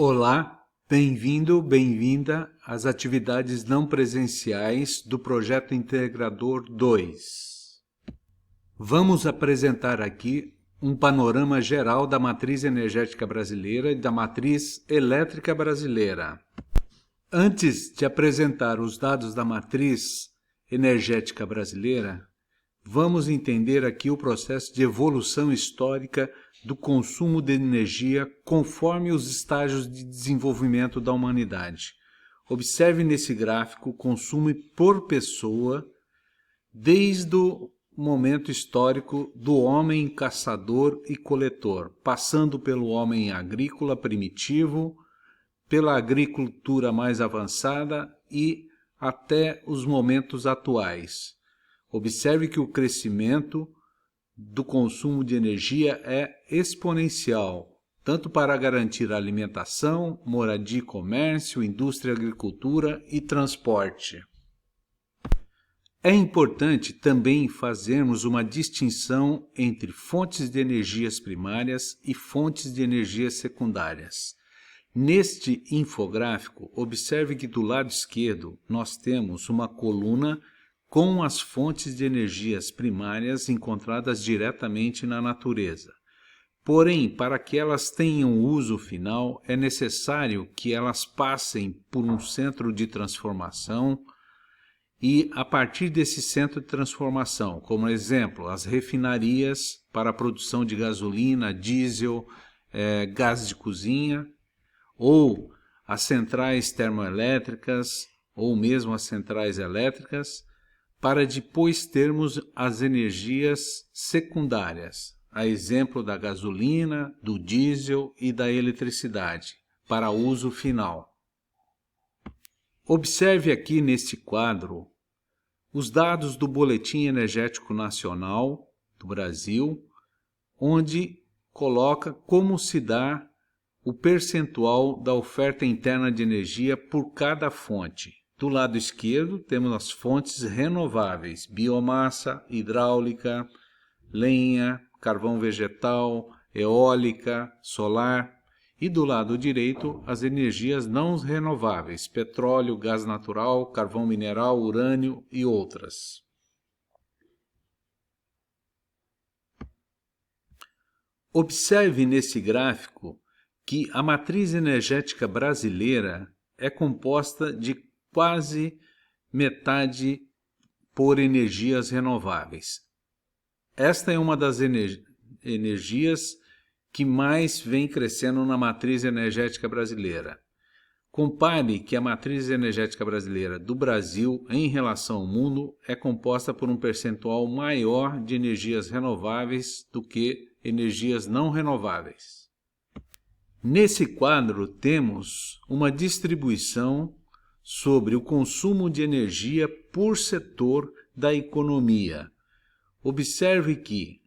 Olá, bem-vindo, bem-vinda às atividades não presenciais do Projeto Integrador 2. Vamos apresentar aqui um panorama geral da matriz energética brasileira e da matriz elétrica brasileira. Antes de apresentar os dados da matriz energética brasileira, vamos entender aqui o processo de evolução histórica do consumo de energia conforme os estágios de desenvolvimento da humanidade. Observe nesse gráfico o consumo por pessoa desde o momento histórico do homem caçador e coletor, passando pelo homem agrícola primitivo, pela agricultura mais avançada e até os momentos atuais. Observe que o crescimento do consumo de energia é exponencial, tanto para garantir alimentação, moradia e comércio, indústria, agricultura e transporte. É importante também fazermos uma distinção entre fontes de energias primárias e fontes de energias secundárias. Neste infográfico, observe que do lado esquerdo nós temos uma coluna com as fontes de energias primárias encontradas diretamente na natureza. Porém, para que elas tenham uso final, é necessário que elas passem por um centro de transformação e, a partir desse centro de transformação, como exemplo, as refinarias para a produção de gasolina, diesel, gás de cozinha, ou as centrais termoelétricas, ou mesmo as centrais elétricas, para depois termos as energias secundárias, a exemplo da gasolina, do diesel e da eletricidade, para uso final. Observe aqui neste quadro os dados do Boletim Energético Nacional do Brasil, onde coloca como se dá o percentual da oferta interna de energia por cada fonte. Do lado esquerdo, temos as fontes renováveis, biomassa, hidráulica, lenha, carvão vegetal, eólica, solar. E do lado direito, as energias não renováveis, petróleo, gás natural, carvão mineral, urânio e outras. Observe nesse gráfico que a matriz energética brasileira é composta de quase metade por energias renováveis. Esta é uma das energias que mais vem crescendo na matriz energética brasileira. Compare que a matriz energética brasileira do Brasil, em relação ao mundo, é composta por um percentual maior de energias renováveis do que energias não renováveis. Nesse quadro temos uma distribuição sobre o consumo de energia por setor da economia. Observe que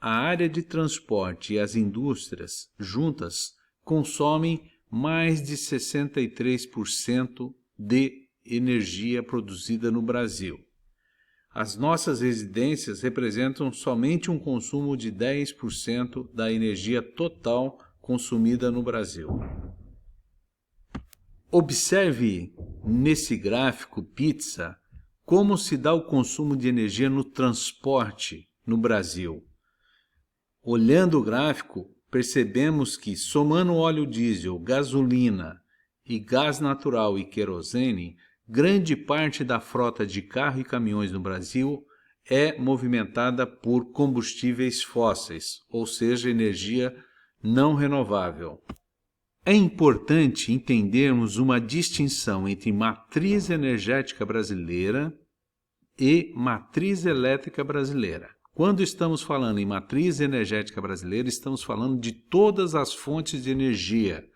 a área de transporte e as indústrias juntas consomem mais de 63% de energia produzida no Brasil. As nossas residências representam somente um consumo de 10% da energia total consumida no Brasil. Observe nesse gráfico pizza como se dá o consumo de energia no transporte no Brasil. Olhando o gráfico, percebemos que, somando óleo diesel, gasolina e gás natural e querosene, grande parte da frota de carro e caminhões no Brasil é movimentada por combustíveis fósseis, ou seja, energia não renovável. É importante entendermos uma distinção entre matriz energética brasileira e matriz elétrica brasileira. Quando estamos falando em matriz energética brasileira, estamos falando de todas as fontes de energia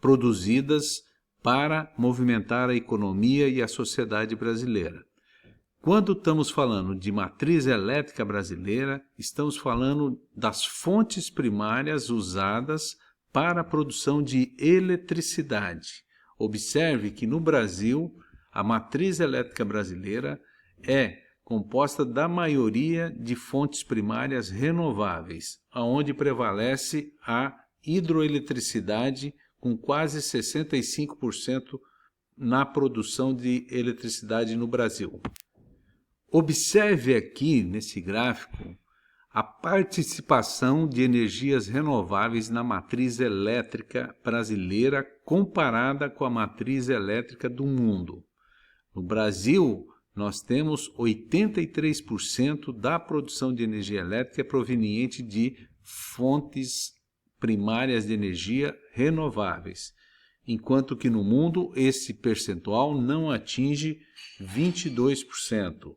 produzidas para movimentar a economia e a sociedade brasileira. Quando estamos falando de matriz elétrica brasileira, estamos falando das fontes primárias usadas para a produção de eletricidade. Observe que no Brasil, a matriz elétrica brasileira é composta da maioria de fontes primárias renováveis, onde prevalece a hidroeletricidade com quase 65% na produção de eletricidade no Brasil. Observe aqui nesse gráfico a participação de energias renováveis na matriz elétrica brasileira comparada com a matriz elétrica do mundo. No Brasil, nós temos 83% da produção de energia elétrica proveniente de fontes primárias de energia renováveis, enquanto que no mundo esse percentual não atinge 22%.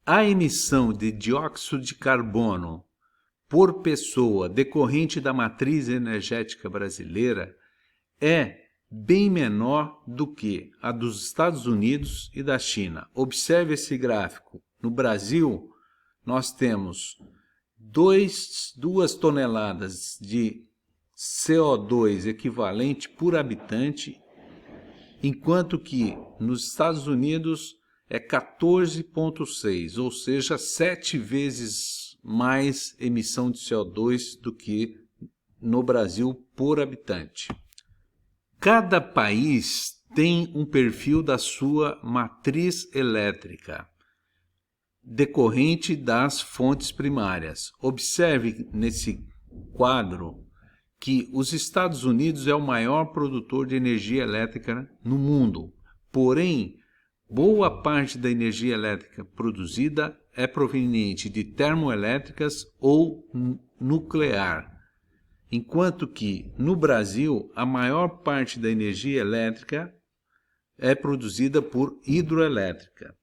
A emissão de dióxido de carbono por pessoa decorrente da matriz energética brasileira é bem menor do que a dos Estados Unidos e da China. Observe esse gráfico. No Brasil, nós temos 2 toneladas de CO2 equivalente por habitante, enquanto que nos Estados Unidos é 14,6, ou seja, 7 vezes mais emissão de CO2 do que no Brasil por habitante. Cada país tem um perfil da sua matriz elétrica, decorrente das fontes primárias. Observe nesse quadro que os Estados Unidos é o maior produtor de energia elétrica no mundo, porém, boa parte da energia elétrica produzida é proveniente de termoelétricas ou nuclear, enquanto que no Brasil a maior parte da energia elétrica é produzida por hidroelétrica.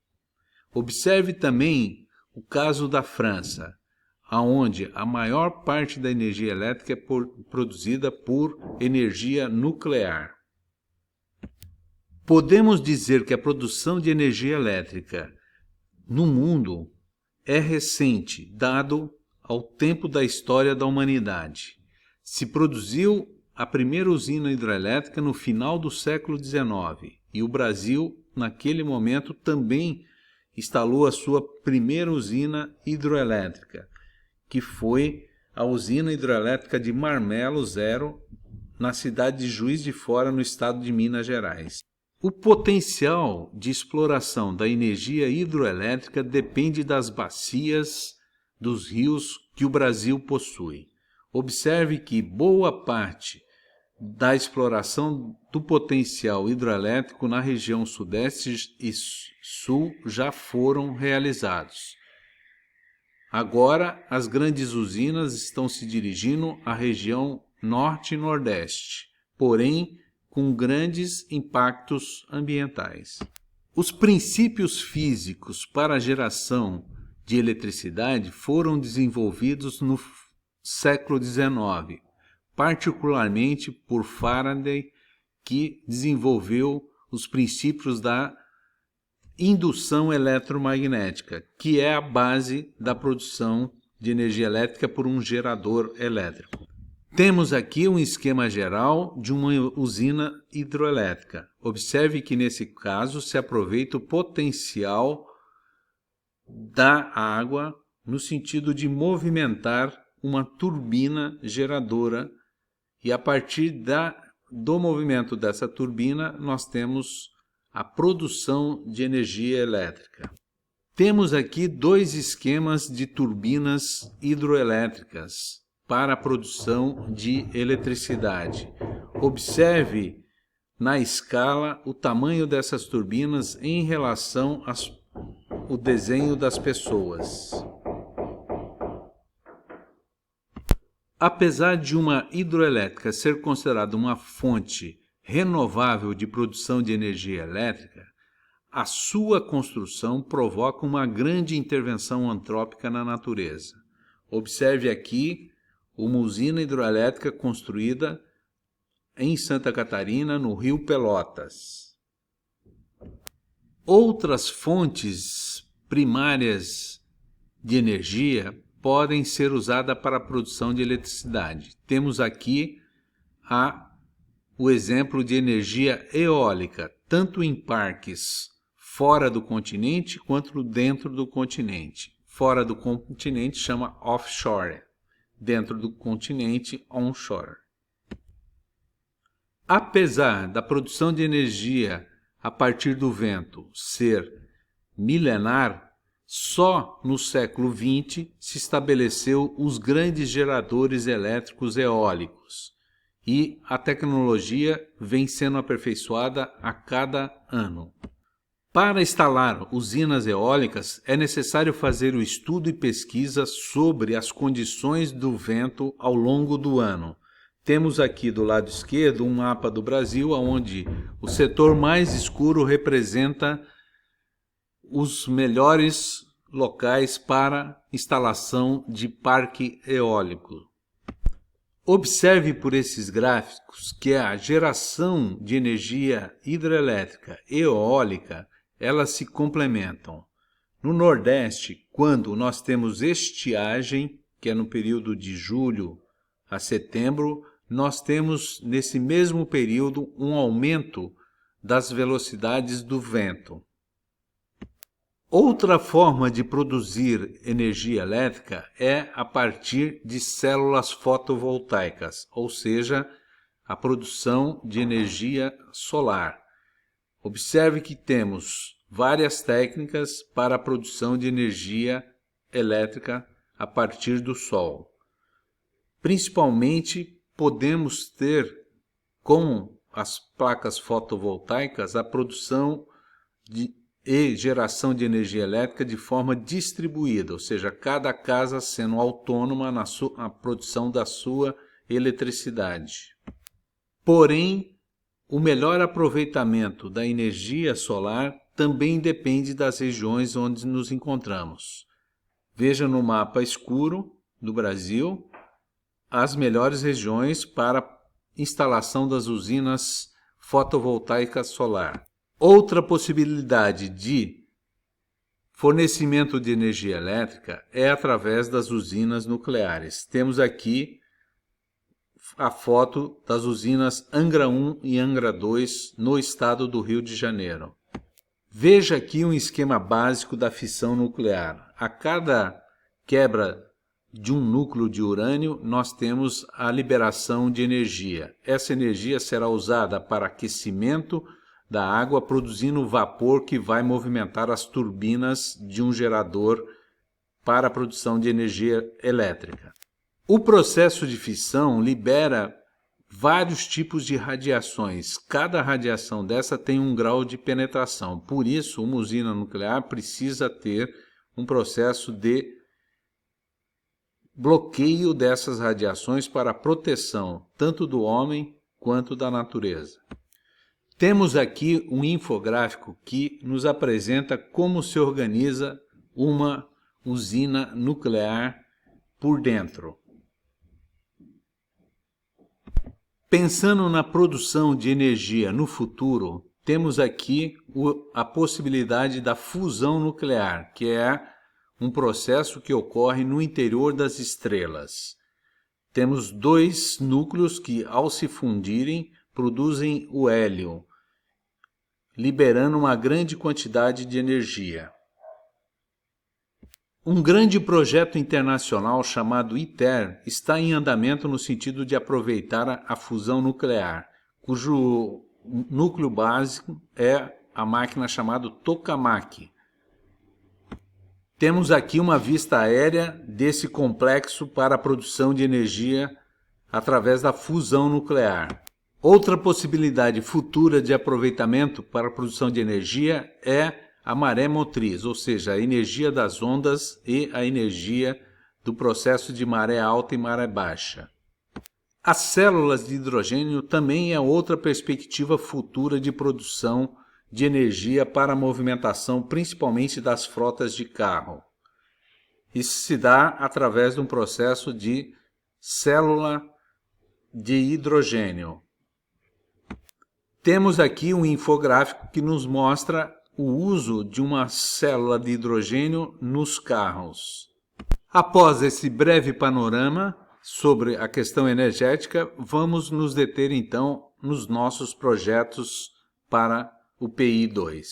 Observe também o caso da França, onde a maior parte da energia elétrica é produzida por energia nuclear. Podemos dizer que a produção de energia elétrica no mundo é recente, dado ao tempo da história da humanidade. Se produziu a primeira usina hidrelétrica no final do século XIX e o Brasil, naquele momento, também instalou a sua primeira usina hidroelétrica, que foi a usina hidrelétrica de Marmelo Zero, na cidade de Juiz de Fora, no estado de Minas Gerais. O potencial de exploração da energia hidroelétrica depende das bacias dos rios que o Brasil possui. Observe que boa parte da exploração do potencial hidroelétrico na região Sudeste e Sul já foram realizados. Agora, as grandes usinas estão se dirigindo à região Norte e Nordeste, porém, com grandes impactos ambientais. Os princípios físicos para a geração de eletricidade foram desenvolvidos no século XIX, particularmente por Faraday, que desenvolveu os princípios da indução eletromagnética, que é a base da produção de energia elétrica por um gerador elétrico. Temos aqui um esquema geral de uma usina hidroelétrica. Observe que nesse caso se aproveita o potencial da água no sentido de movimentar uma turbina geradora e a partir do movimento dessa turbina nós temos a produção de energia elétrica. Temos aqui 2 esquemas de turbinas hidroelétricas para a produção de eletricidade. Observe na escala o tamanho dessas turbinas em relação ao desenho das pessoas. Apesar de uma hidroelétrica ser considerada uma fonte renovável de produção de energia elétrica, a sua construção provoca uma grande intervenção antrópica na natureza. Observe aqui uma usina hidroelétrica construída em Santa Catarina, no Rio Pelotas. Outras fontes primárias de energia podem ser usadas para a produção de eletricidade. Temos aqui o exemplo de energia eólica, tanto em parques fora do continente quanto dentro do continente. Fora do continente chama offshore. dentro do continente onshore. Apesar da produção de energia a partir do vento ser milenar, só no século XX se estabeleceu os grandes geradores elétricos eólicos e a tecnologia vem sendo aperfeiçoada a cada ano. Para instalar usinas eólicas é necessário fazer o estudo e pesquisa sobre as condições do vento ao longo do ano. Temos aqui do lado esquerdo um mapa do Brasil, onde o setor mais escuro representa os melhores locais para instalação de parque eólico. Observe por esses gráficos que a geração de energia hidrelétrica e eólica, elas se complementam. No Nordeste, quando nós temos estiagem, que é no período de julho a setembro, nós temos nesse mesmo período um aumento das velocidades do vento. Outra forma de produzir energia elétrica é a partir de células fotovoltaicas, ou seja, a produção de energia solar. Observe que temos várias técnicas para a produção de energia elétrica a partir do sol. Principalmente, podemos ter, com as placas fotovoltaicas, a produção e geração de energia elétrica de forma distribuída, ou seja, cada casa sendo autônoma na produção da sua eletricidade. Porém, o melhor aproveitamento da energia solar também depende das regiões onde nos encontramos. Veja no mapa escuro do Brasil as melhores regiões para instalação das usinas fotovoltaicas solar. Outra possibilidade de fornecimento de energia elétrica é através das usinas nucleares. Temos aqui a foto das usinas Angra 1 e Angra 2 no estado do Rio de Janeiro. Veja aqui um esquema básico da fissão nuclear. A cada quebra de um núcleo de urânio, nós temos a liberação de energia. Essa energia será usada para aquecimento da água, produzindo vapor que vai movimentar as turbinas de um gerador para a produção de energia elétrica. O processo de fissão libera vários tipos de radiações. Cada radiação dessa tem um grau de penetração. Por isso, uma usina nuclear precisa ter um processo de bloqueio dessas radiações para a proteção tanto do homem quanto da natureza. Temos aqui um infográfico que nos apresenta como se organiza uma usina nuclear por dentro. Pensando na produção de energia no futuro, temos aqui a possibilidade da fusão nuclear, que é um processo que ocorre no interior das estrelas. Temos dois núcleos que, ao se fundirem, produzem o hélio, liberando uma grande quantidade de energia. Um grande projeto internacional chamado ITER está em andamento no sentido de aproveitar a fusão nuclear, cujo núcleo básico é a máquina chamada tokamak. Temos aqui uma vista aérea desse complexo para a produção de energia através da fusão nuclear. Outra possibilidade futura de aproveitamento para a produção de energia é a maré motriz, ou seja, a energia das ondas e a energia do processo de maré alta e maré baixa. As células de hidrogênio também é outra perspectiva futura de produção de energia para a movimentação, principalmente das frotas de carro. Isso se dá através de um processo de célula de hidrogênio. Temos aqui um infográfico que nos mostra o uso de uma célula de hidrogênio nos carros. Após esse breve panorama sobre a questão energética, vamos nos deter então nos nossos projetos para o PI2.